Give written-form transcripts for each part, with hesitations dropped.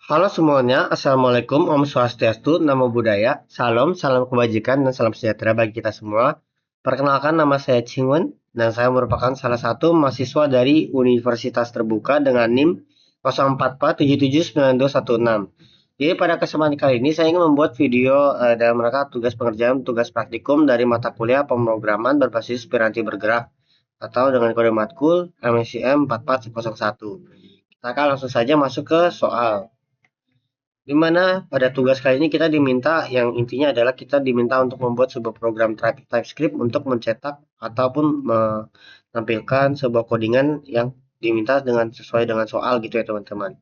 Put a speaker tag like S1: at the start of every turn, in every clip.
S1: Halo semuanya, Assalamualaikum, Om Swastiastu, Namo Buddhaya, Salam, salam kebajikan, dan salam sejahtera bagi kita semua. Perkenalkan, nama saya Chingun, dan saya merupakan salah satu mahasiswa dari Universitas Terbuka dengan NIM 0447792216. Jadi pada kesempatan kali ini saya ingin membuat video dalam rangka tugas pengerjaan tugas praktikum dari mata kuliah pemrograman berbasis piranti bergerak atau dengan kode matkul MSCM 44001. Kita akan langsung saja masuk ke soal. Di mana pada tugas kali ini kita diminta yang intinya adalah kita diminta untuk membuat sebuah program TypeScript untuk mencetak ataupun menampilkan sebuah codingan yang diminta dengan sesuai dengan soal gitu ya teman-teman.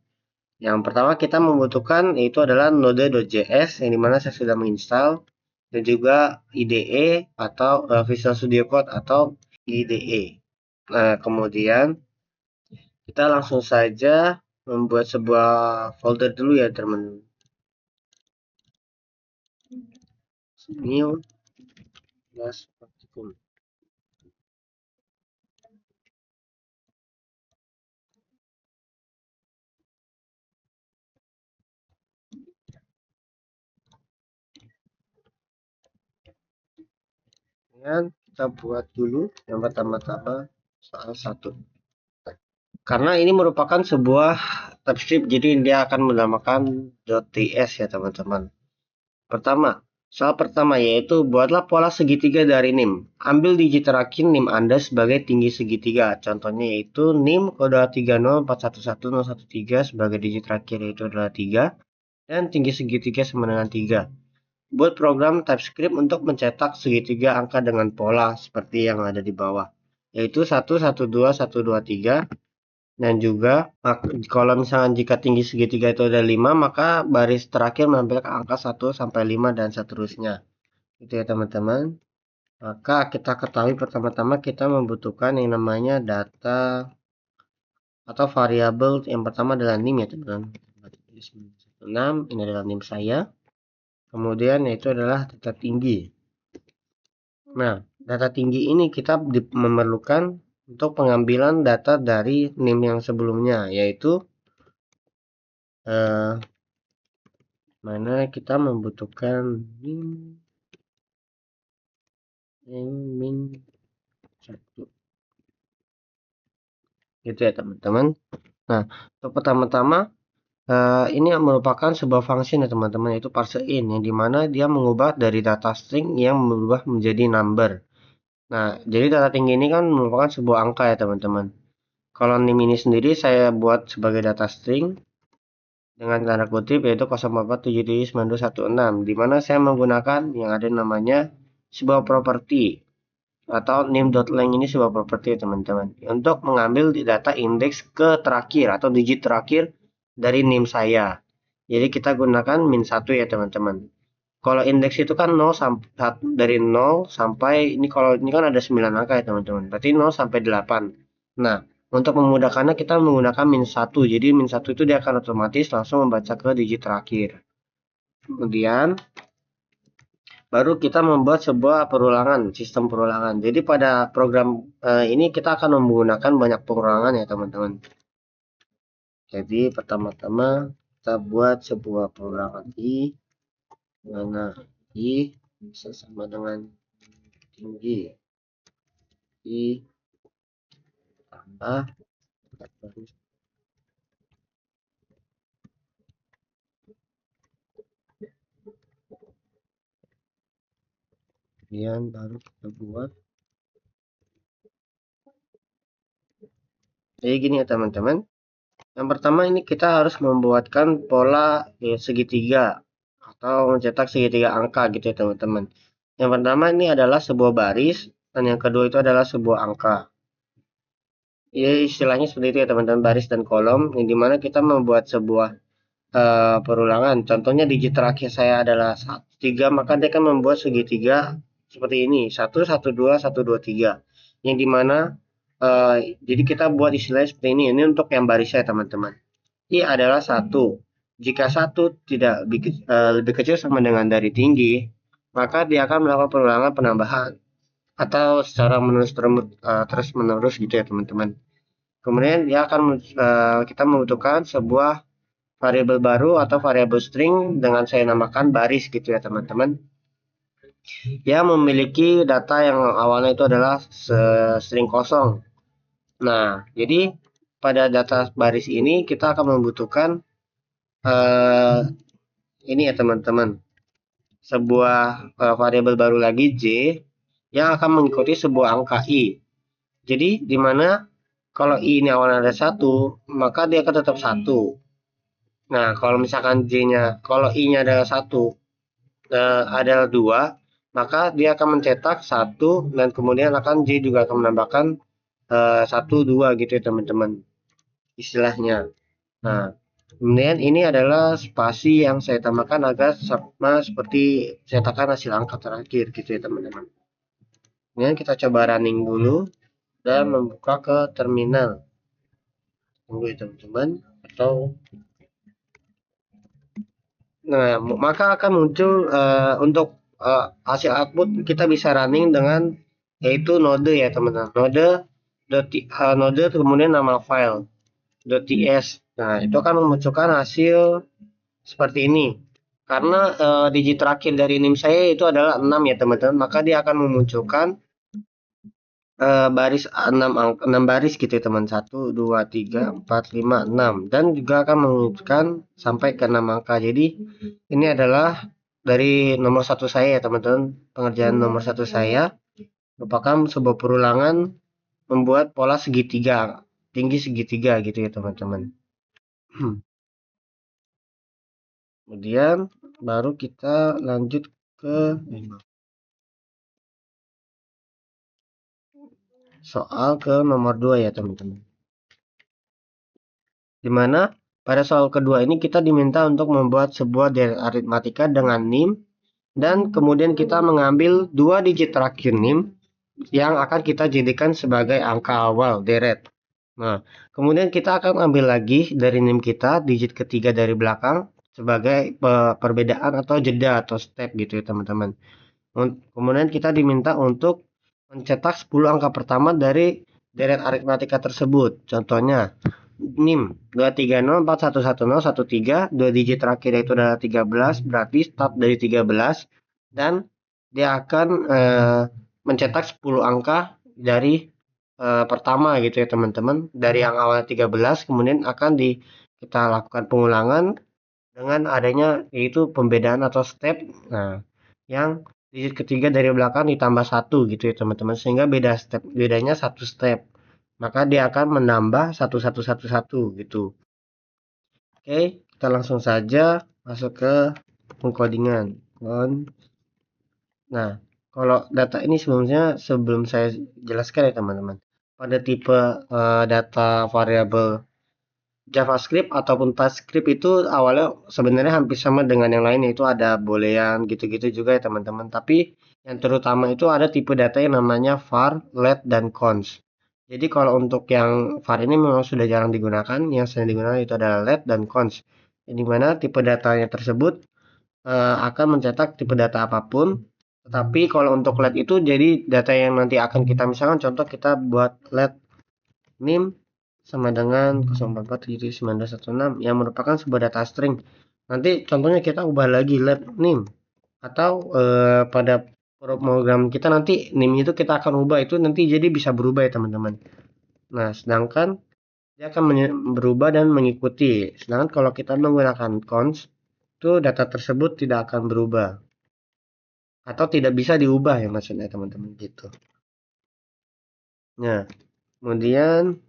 S1: Yang pertama kita membutuhkan yaitu adalah Node.js yang dimana saya sudah menginstal dan juga IDE atau Visual Studio Code atau IDE. Nah, kemudian kita langsung saja membuat sebuah folder dulu ya teman-teman. New kelas praktikum. Kemudian kita buat dulu yang pertama-tama soal 1. Karena ini merupakan sebuah TypeScript, jadi dia akan menamakan .ts ya teman-teman. Pertama, soal pertama yaitu buatlah pola segitiga dari NIM. Ambil digit terakhir NIM Anda sebagai tinggi segitiga. Contohnya yaitu NIM kode 3041113 sebagai digit terakhir yaitu adalah 3 dan tinggi segitiga sama dengan 3. Buat program TypeScript untuk mencetak segitiga angka dengan pola seperti yang ada di bawah, yaitu 1, 1, 2, 1, 2, 3. Dan juga kalau misalnya jika tinggi segitiga itu ada 5, maka baris terakhir menampilkan angka 1 sampai 5 dan seterusnya. Itu ya teman-teman. Maka kita ketahui pertama-tama kita membutuhkan yang namanya data atau variabel. Yang pertama adalah NIM ya teman-teman. 6, ini adalah NIM saya. Kemudian yaitu adalah data tinggi. Nah, data tinggi ini kita memerlukan untuk pengambilan data dari NIM yang sebelumnya, yaitu mana kita membutuhkan NIM min 1. Gitu ya teman-teman. Nah, untuk pertama-tama ini merupakan sebuah fungsi ya teman-teman, yaitu parseIn, yang dimana dia mengubah dari data string yang berubah menjadi number. Nah, jadi data tinggi ini kan merupakan sebuah angka ya teman-teman. Kalau NIM ini sendiri saya buat sebagai data string dengan tanda kutip yaitu 04779216, di mana saya menggunakan yang ada namanya sebuah properti atau name.length. Ini sebuah properti teman-teman untuk mengambil data indeks ke terakhir atau digit terakhir dari name saya. Jadi kita gunakan min 1 ya teman-teman. Kalau indeks itu kan 0 sampai dari 0 sampai ini, kalau ini kan ada 9 angka ya teman-teman. Berarti 0 sampai 8. Nah, untuk memudahkannya kita menggunakan min 1. Jadi min 1 itu dia akan otomatis langsung membaca ke digit terakhir. Kemudian baru kita membuat sebuah perulangan, sistem perulangan. Jadi pada program ini kita akan menggunakan banyak perulangan ya teman-teman. Jadi pertama-tama kita buat sebuah perulangan i, mana i bisa sama dengan tinggi i tambah kemudian baru kita buat jadi gini ya teman-teman. Yang pertama ini kita harus membuatkan pola segitiga atau mencetak segitiga angka gitu ya teman-teman. Yang pertama ini adalah sebuah baris dan yang kedua itu adalah sebuah angka. Ya istilahnya seperti itu ya teman-teman, baris dan kolom, yang dimana kita membuat sebuah perulangan. Contohnya digit terakhir saya adalah 3, maka dia akan membuat segitiga seperti ini, 1, 1, 2, 1, 2, 3. Yang dimana jadi kita buat istilahnya seperti ini. Ini untuk yang baris saya teman-teman. I adalah 1. Jika 1 tidak lebih kecil sama dengan dari tinggi, maka dia akan melakukan perulangan penambahan atau secara terus menerus gitu ya teman-teman. Kemudian dia akan kita membutuhkan sebuah variabel baru atau variabel string dengan saya namakan baris gitu ya teman-teman, yang memiliki data yang awalnya itu adalah string kosong. Nah, jadi pada data baris ini kita akan membutuhkan ini ya teman-teman, sebuah variabel baru lagi J yang akan mengikuti sebuah angka I. Jadi di mana kalau I ini awalnya ada 1, maka dia akan tetap 1. Nah, kalau misalkan kalau I-nya adalah 1, adalah 2, maka dia akan mencetak 1 dan kemudian J juga akan menambahkan 1, 2 gitu ya teman-teman, istilahnya. Nah, kemudian ini adalah spasi yang saya tambahkan agar sama seperti cetakan hasil angka terakhir gitu ya teman-teman. Kemudian kita coba running dulu dan membuka ke terminal. Tunggu ya teman-teman. Nah, maka akan muncul untuk hasil output kita bisa running dengan yaitu node ya teman-teman. Node kemudian nama file .ts. Nah, itu akan memunculkan hasil seperti ini. Karena digit terakhir dari NIM saya itu adalah 6 ya teman-teman, maka dia akan memunculkan baris 6 baris gitu ya teman, 1 2 3 4 5 6, dan juga akan memunculkan sampai ke 6 angka. Jadi ini adalah dari nomor 1 saya ya teman-teman, pengerjaan nomor 1 saya merupakan sebuah perulangan membuat pola segitiga, tinggi segitiga gitu ya teman-teman. Kemudian baru kita lanjut ke soal ke nomor 2 ya teman-teman. Dimana pada soal kedua ini kita diminta untuk membuat sebuah deret aritmatika dengan NIM, dan kemudian kita mengambil 2 digit terakhir NIM yang akan kita jadikan sebagai angka awal deret. Nah, kemudian kita akan ambil lagi dari NIM kita digit ketiga dari belakang sebagai perbedaan atau jeda atau step gitu ya teman-teman. Kemudian kita diminta untuk mencetak 10 angka pertama dari deret aritmatika tersebut. Contohnya NIM 230411013, 2 digit terakhir itu adalah 13, berarti start dari 13, dan dia akan mencetak 10 angka dari pertama gitu ya teman-teman, dari yang awal 13, kemudian akan kita lakukan pengulangan dengan adanya yaitu pembedaan atau step, nah yang digit ketiga dari belakang ditambah 1 gitu ya teman-teman, sehingga bedanya 1 step, maka dia akan menambah 1111 gitu. Oke, kita langsung saja masuk ke pengkodingan. Nah, kalau data ini sebelum saya jelaskan ya teman-teman, pada tipe data variabel JavaScript ataupun TypeScript itu awalnya sebenarnya hampir sama dengan yang lain, yaitu ada boolean gitu-gitu juga ya teman-teman. Tapi yang terutama itu ada tipe data yang namanya var, let, dan const. Jadi kalau untuk yang var ini memang sudah jarang digunakan, yang sering digunakan itu adalah let dan const. Di mana tipe datanya tersebut akan mencetak tipe data apapun. Tetapi kalau untuk let itu jadi data yang nanti akan kita, misalkan contoh kita buat let NIM sama dengan 044-1916 yang merupakan sebuah data string. Nanti contohnya kita ubah lagi let NIM, atau pada program kita nanti NIM itu kita akan ubah, itu nanti jadi bisa berubah ya teman-teman. Nah, sedangkan dia akan berubah dan mengikuti. Sedangkan kalau kita menggunakan const, itu data tersebut tidak akan berubah atau tidak bisa diubah ya maksudnya teman-teman gitu. Nah, kemudian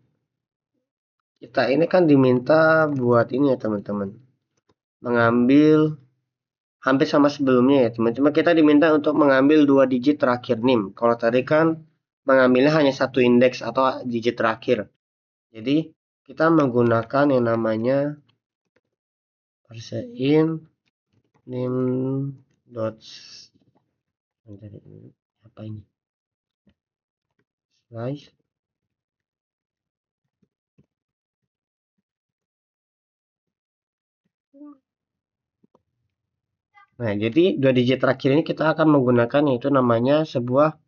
S1: kita ini kan diminta buat ini ya teman-teman, mengambil hampir sama sebelumnya ya teman-teman, kita diminta untuk mengambil 2 digit terakhir NIM. Kalau tadi kan mengambilnya hanya 1 indeks atau digit terakhir. Jadi kita menggunakan yang namanya parseIn NIM dot apa ini slice. Nah, jadi 2 digit terakhir ini kita akan menggunakan yaitu namanya sebuah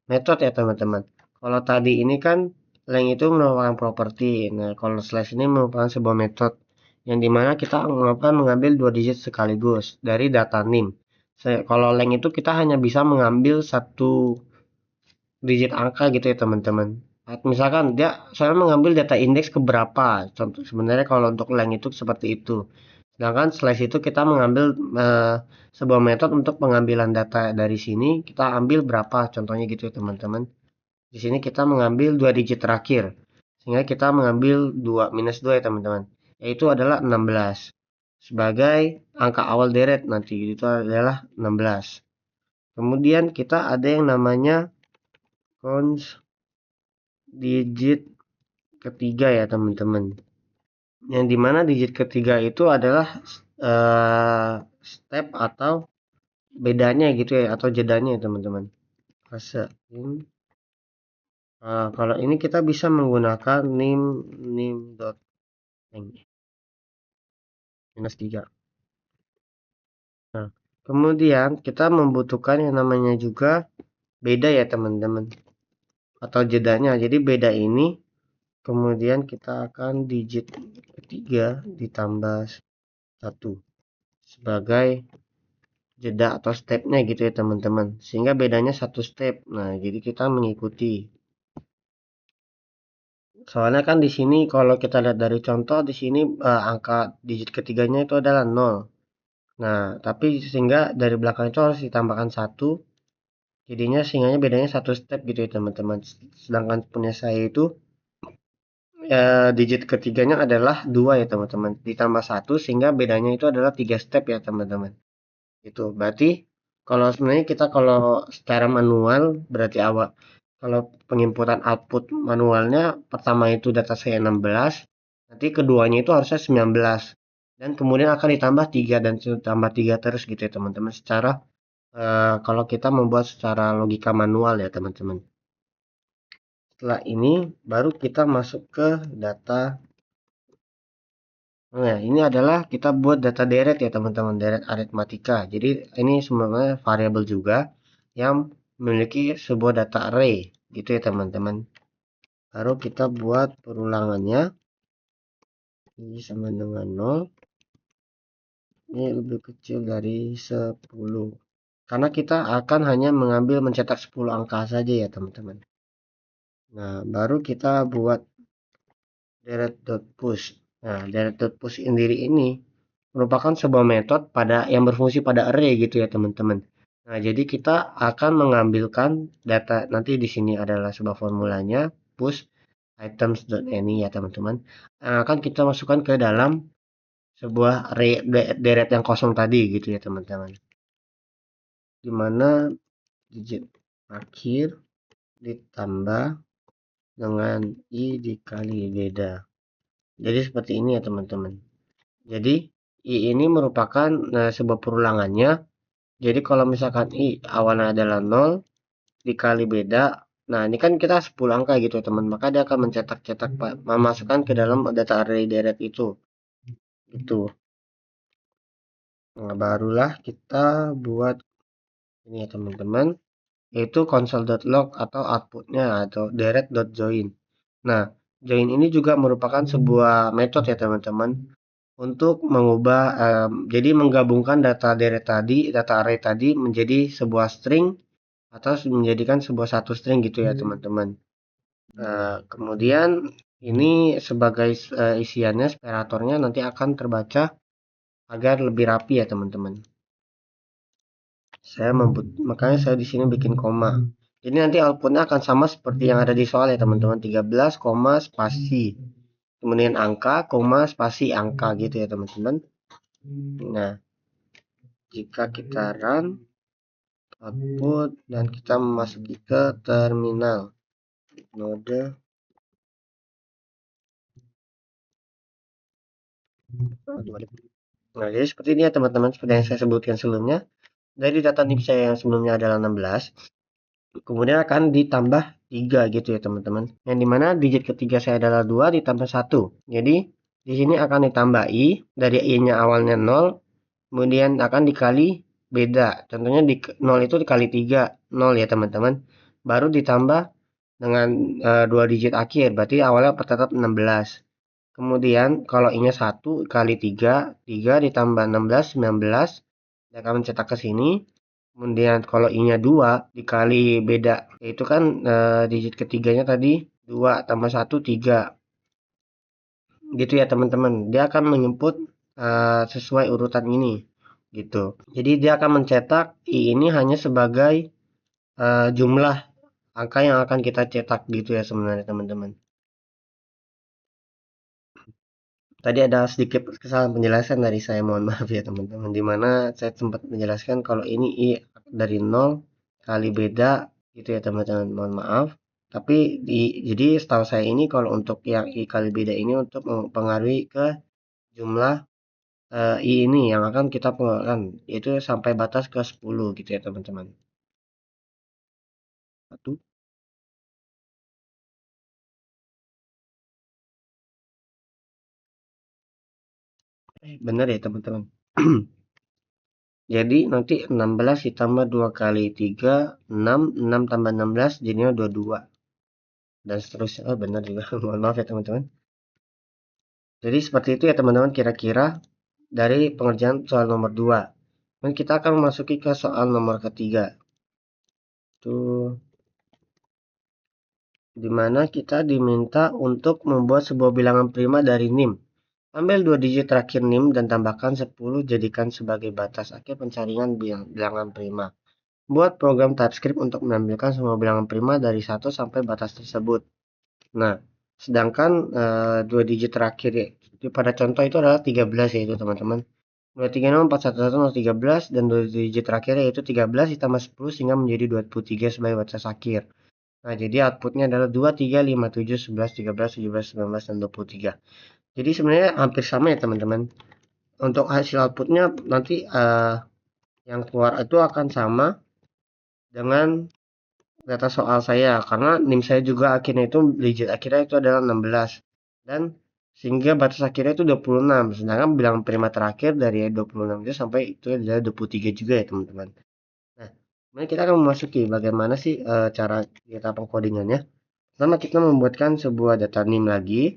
S1: metode ya teman-teman. Kalau tadi ini kan length itu merupakan properti. Nah, kalau slash ini merupakan sebuah metode yang dimana kita akan mengambil 2 digit sekaligus dari data NIM. Kalau length itu kita hanya bisa mengambil 1 digit angka gitu ya teman-teman. Misalkan saya mengambil data indeks keberapa. Contoh sebenarnya kalau untuk length itu seperti itu. Sedangkan slash itu kita mengambil sebuah metode untuk pengambilan data dari sini kita ambil berapa contohnya gitu ya teman-teman. Di sini kita mengambil 2 digit terakhir. Sehingga kita mengambil 2 minus 2 ya teman-teman. Yaitu adalah 16. Sebagai angka awal deret nanti itu adalah 16. Kemudian kita ada yang namanya cons digit ketiga ya teman-teman. Yang dimana digit ketiga itu adalah step atau bedanya gitu ya atau jedanya ya teman-teman. Fase ini. Kalau ini kita bisa menggunakan nim dot minus 3. Nah, kemudian kita membutuhkan yang namanya juga beda ya teman-teman atau jedanya. Jadi beda ini kemudian kita akan digit ketiga ditambah 1 sebagai jeda atau stepnya gitu ya teman-teman, sehingga bedanya 1 step. Nah jadi kita mengikuti, soalnya kan di sini kalau kita lihat dari contoh di sini angka digit ketiganya itu adalah 0. Nah tapi sehingga dari belakang itu harus ditambahkan 1, jadinya sehingga bedanya 1 step gitu ya teman-teman. Sedangkan punya saya itu digit ketiganya adalah 2 ya teman-teman, ditambah 1 sehingga bedanya itu adalah 3 step ya teman-teman. Itu berarti kalau sebenarnya kita kalau secara manual berarti awal kalau penginputan output manualnya pertama itu data saya 16, nanti keduanya itu harusnya 19 dan kemudian akan ditambah 3 dan tambah 3 terus gitu ya teman-teman, secara kalau kita membuat secara logika manual ya teman-teman. Setelah ini baru kita masuk ke data. Nah, ini adalah kita buat data deret ya teman-teman, deret aritmatika. Jadi ini sebenarnya variabel juga yang memiliki sebuah data array gitu ya teman-teman. Baru kita buat perulangannya. Ini sama dengan 0. Ini lebih kecil dari 10. Karena kita akan hanya mengambil mencetak 10 angka saja ya teman-teman. Nah, baru kita buat deret.push. Nah, deret.push sendiri ini merupakan sebuah metode yang berfungsi pada array gitu ya teman-teman. Nah, jadi kita akan mengambilkan data, nanti di sini adalah sebuah formulanya push items.any ya teman-teman. Yang akan kita masukkan ke dalam sebuah array deret yang kosong tadi gitu ya teman-teman. Dimana digit akhir ditambah dengan i dikali beda. Jadi seperti ini ya teman-teman. Jadi i ini merupakan sebuah perulangannya. Jadi kalau misalkan i awalnya adalah 0 dikali beda. Nah, ini kan kita 10 angka gitu ya, teman. Maka dia akan mencetak-cetak memasukkan ke dalam data array deret itu. Itu. Nah, barulah kita buat ini ya, teman-teman. Yaitu console.log atau outputnya atau deret.join. Nah, join ini juga merupakan sebuah metode ya, teman-teman, untuk mengubah jadi menggabungkan data deret tadi, data array tadi menjadi sebuah string atau menjadikan sebuah satu string gitu ya teman-teman. Kemudian ini sebagai isiannya separatornya nanti akan terbaca agar lebih rapi ya teman-teman. Makanya saya di sini bikin koma. Jadi nanti outputnya akan sama seperti yang ada di soal ya teman-teman, 13, spasi. Kemudian angka, spasi angka gitu ya teman-teman. Nah, jika kita run output dan kita memasuki ke terminal node. Nah, jadi seperti ini ya teman-teman, seperti yang saya sebutkan sebelumnya. Dari data NIM saya yang sebelumnya adalah 16, kemudian akan ditambah 3 gitu ya teman-teman. Yang dimana digit ketiga saya adalah 2 ditambah 1. Jadi di sini akan ditambah i, dari i-nya awalnya 0, kemudian akan dikali beda. Contohnya di 0 itu dikali 3, 0 ya teman-teman. Baru ditambah dengan 2 digit akhir, berarti awalnya tetap 16. Kemudian kalau I-nya 1 kali 3, 3 ditambah 16, 19, dia akan mencetak ke sini. Kemudian kalau I-nya 2 dikali beda, yaitu kan digit ketiganya tadi 2 tambah 1, 3. Gitu ya teman-teman. Dia akan menjemput sesuai urutan ini. Gitu. Jadi dia akan mencetak I ini hanya sebagai jumlah angka yang akan kita cetak gitu ya sebenarnya teman-teman. Tadi ada sedikit kesalahan penjelasan dari saya, mohon maaf ya teman-teman. Dimana saya sempat menjelaskan kalau ini I dari 0 kali beda gitu ya teman-teman, mohon maaf. Tapi jadi setahu saya ini kalau untuk yang I kali beda ini untuk mempengaruhi ke jumlah I ini yang akan kita pengeluarkan, yaitu sampai batas ke 10 gitu ya teman-teman. Satu. Benar ya teman-teman. Jadi nanti 16 ditambah 2 kali 3, 6, 6 tambah 16 jadinya 22. Dan seterusnya. Oh, benar juga. Mohon maaf ya teman-teman. Jadi seperti itu ya teman-teman kira-kira dari pengerjaan soal nomor 2. Dan kita akan memasuki ke soal nomor ketiga. Tuh, dimana kita diminta untuk membuat sebuah bilangan prima dari NIM. Ambil 2 digit terakhir NIM dan tambahkan 10 jadikan sebagai batas akhir pencarian bilangan prima. Buat program TypeScript untuk menampilkan semua bilangan prima dari 1 sampai batas tersebut. Nah, sedangkan 2 digit terakhir ya, pada contoh itu adalah 13 yaitu teman-teman. 236411013 dan 2 digit terakhir yaitu 13 ditambah 10 sehingga menjadi 23 sebagai batas akhir. Nah, jadi outputnya adalah 2, 3, 5, 7, 11, 13, 17, 19, dan 23. Jadi sebenarnya hampir sama ya teman-teman. Untuk hasil outputnya nanti yang keluar itu akan sama dengan data soal saya karena NIM saya juga akhirnya itu digit akhirnya itu adalah 16 dan sehingga batas akhirnya itu 26, sedangkan bilangan prima terakhir dari 26 itu sampai itu adalah 23 juga ya teman-teman. Nah, kemudian kita akan memasuki bagaimana sih cara kita pengkodingannya. Pertama kita membuatkan sebuah data NIM lagi.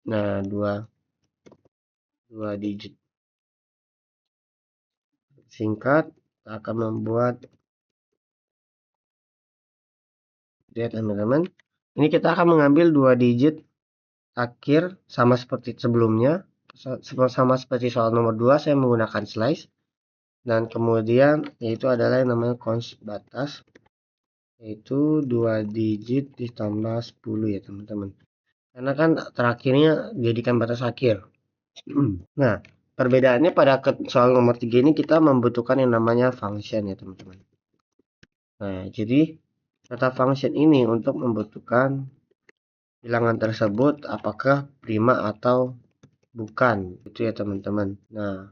S1: Nah, dua digit singkat kita akan membuat ya teman-teman. Ini kita akan mengambil 2 digit akhir sama seperti sebelumnya. Sama seperti soal nomor 2 saya menggunakan slice dan kemudian yaitu adalah yang namanya const batas, yaitu 2 digit ditambah 10 ya teman-teman. Karena kan terakhirnya jadikan batas akhir. Nah, perbedaannya pada soal nomor 3 ini kita membutuhkan yang namanya function ya teman-teman. Nah, jadi kata function ini untuk membutuhkan bilangan tersebut apakah prima atau bukan, itu ya teman-teman. Nah,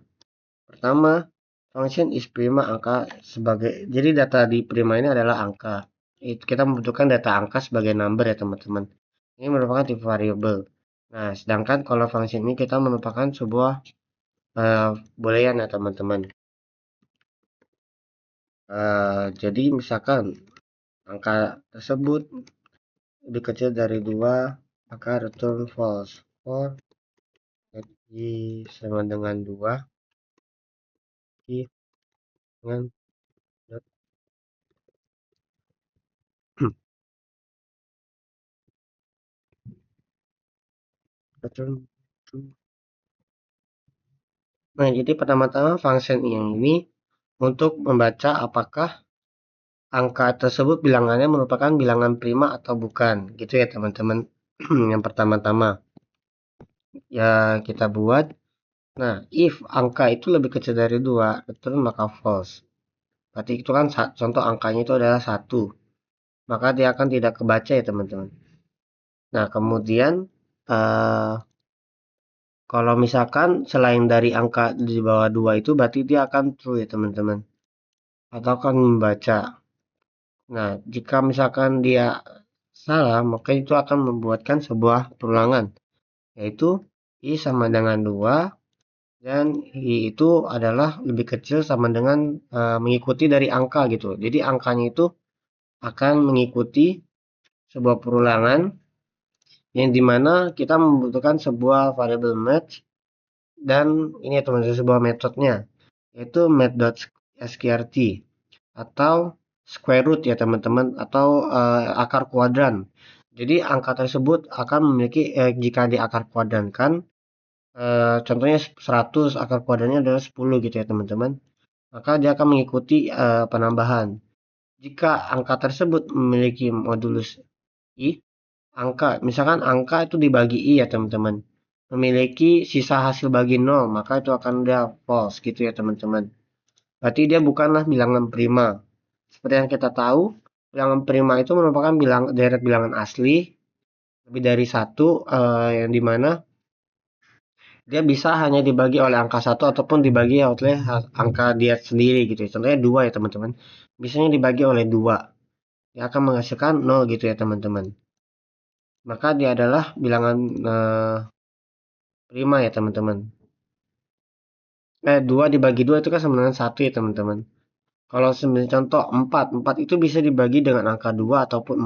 S1: pertama function is prima angka sebagai, jadi data di prima ini adalah angka. Itu kita membutuhkan data angka sebagai number ya teman-teman. Ini merupakan tipe variable. Nah, sedangkan kalau function ini kita merupakan sebuah boolean ya teman-teman. Jadi misalkan angka tersebut lebih kecil dari 2, maka return false. For i sama dengan 2, i dengan return true. Nah, jadi pertama-tama function yang ini untuk membaca apakah angka tersebut bilangannya merupakan bilangan prima atau bukan. Gitu ya teman-teman. Yang pertama-tama ya kita buat. Nah, if angka itu lebih kecil dari 2, return maka false. Berarti itu kan contoh angkanya itu adalah 1. Maka dia akan tidak kebaca ya teman-teman. Nah, kemudian kalau misalkan selain dari angka di bawah 2 itu berarti dia akan true ya teman-teman. Atau akan membaca. Nah, jika misalkan dia salah, maka itu akan membuatkan sebuah perulangan. Yaitu I sama dengan 2 dan I itu adalah lebih kecil sama dengan mengikuti dari angka gitu. Jadi angkanya itu akan mengikuti sebuah perulangan yang dimana kita membutuhkan sebuah variable match, dan ini ya teman-teman sebuah metodenya, yaitu math.sqrt atau square root ya teman-teman, atau akar kuadran. Jadi angka tersebut akan memiliki jika diakar kuadrankan, contohnya 100, akar kuadrannya adalah 10 gitu ya teman-teman, maka dia akan mengikuti penambahan. Jika angka tersebut memiliki modulus i, misalkan angka itu dibagi i ya teman-teman, memiliki sisa hasil bagi 0, maka itu akan dia false gitu ya teman-teman. Berarti dia bukanlah bilangan prima. Seperti yang kita tahu, bilangan prima itu merupakan deret bilangan asli lebih dari satu, yang dimana dia bisa hanya dibagi oleh angka satu ataupun dibagi oleh angka dia sendiri gitu ya. Contohnya 2 ya teman-teman. Biasanya dibagi oleh 2. Dia akan menghasilkan 0 gitu ya teman-teman. Maka dia adalah bilangan prima ya teman-teman. 2 dibagi 2 itu kan sama dengan 1 ya teman-teman. Kalau sebenarnya contoh 4, 4 itu bisa dibagi dengan angka 2 ataupun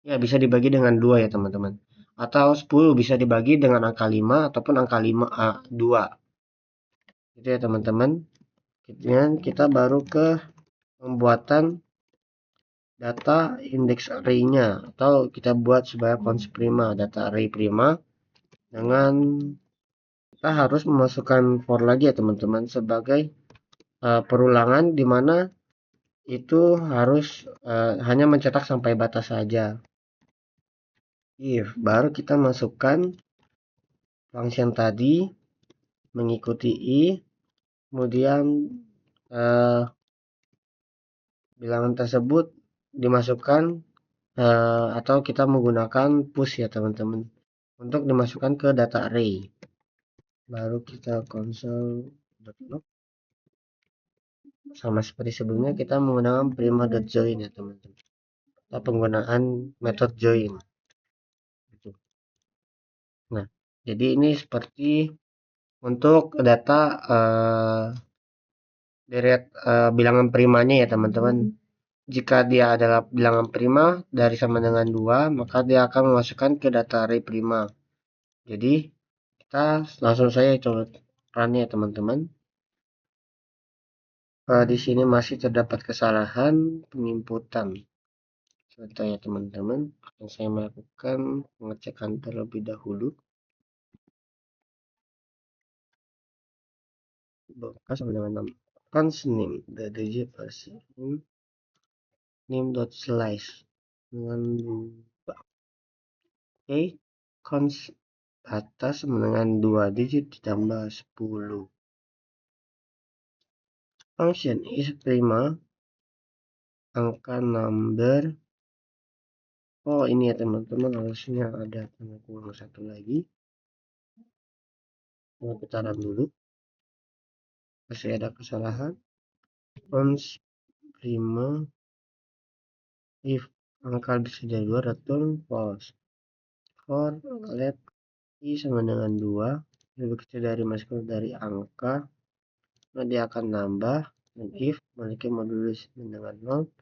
S1: ya bisa dibagi dengan 2 ya teman-teman. Atau 10 bisa dibagi dengan angka 5 ataupun angka 5 2. Itu ya teman-teman. Kemudian kita baru ke pembuatan data indeks array-nya, atau kita buat sebagai cons prima, data array prima, dengan kita harus memasukkan for lagi ya teman-teman sebagai perulangan, di mana itu harus hanya mencetak sampai batas saja. If baru kita masukkan function tadi mengikuti i, kemudian bilangan tersebut dimasukkan atau kita menggunakan push ya teman-teman untuk dimasukkan ke data array. Baru kita console.log, sama seperti sebelumnya kita menggunakan prima.join ya teman-teman, atau penggunaan metode join. Nah, jadi ini seperti untuk data deret bilangan primanya ya teman-teman. Jika dia adalah bilangan prima dari sama dengan 2, maka dia akan memasukkan ke data array prima. Jadi kita langsung saja coba run ya teman-teman. Di sini masih terdapat kesalahan penginputan. Sebentar ya teman-teman, akan saya melakukan pengecekan terlebih dahulu. Bekas sama dengan cons name the digit versi name.slice dengan 2. Oke, cons atas sama dengan 2 digit ditambah 10. Function is prima angka number. Oh ini ya teman-teman, harusnya ada tanda kurung satu lagi. Nah, kita run dulu, masih ada kesalahan. Cons prima if angka bisa jadi 2, return false. For let i sama dengan 2 lebih kecil dari masker dari angka, nah dia akan nambah, dan if memiliki modulus dengan 0,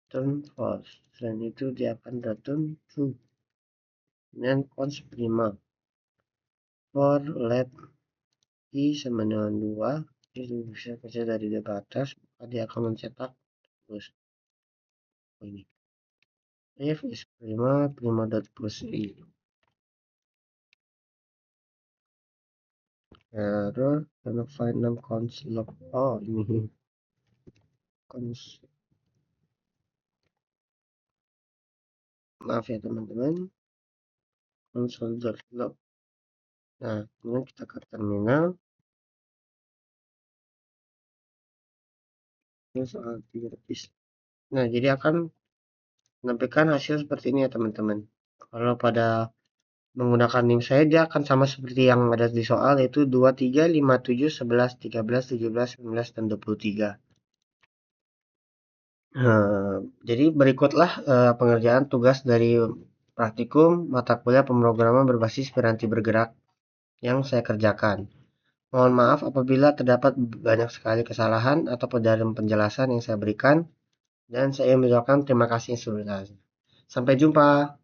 S1: return false. Selain itu dia akan return true. Dan cons prima for let i sama dengan 2 itu bisa kecil dari batas, maka dia akan mencetak terus ini if is prima.push i. Error cannot find name cons log. Oh ini cons, maaf ya teman-teman, console.log. Nah kemudian kita ke terminal. Soal gratis. Nah jadi akan menampilkan hasil seperti ini ya teman-teman. Kalau pada menggunakan NIM saya, dia akan sama seperti yang ada di soal, yaitu 2, 3, 5, 7, 11, 13, 17, 19, dan 23. Jadi berikutlah pengerjaan tugas dari praktikum mata kuliah pemrograman berbasis piranti bergerak yang saya kerjakan. Mohon maaf apabila terdapat banyak sekali kesalahan atau dalam penjelasan yang saya berikan, dan saya mengucapkan terima kasih sebelumnya. Sampai jumpa.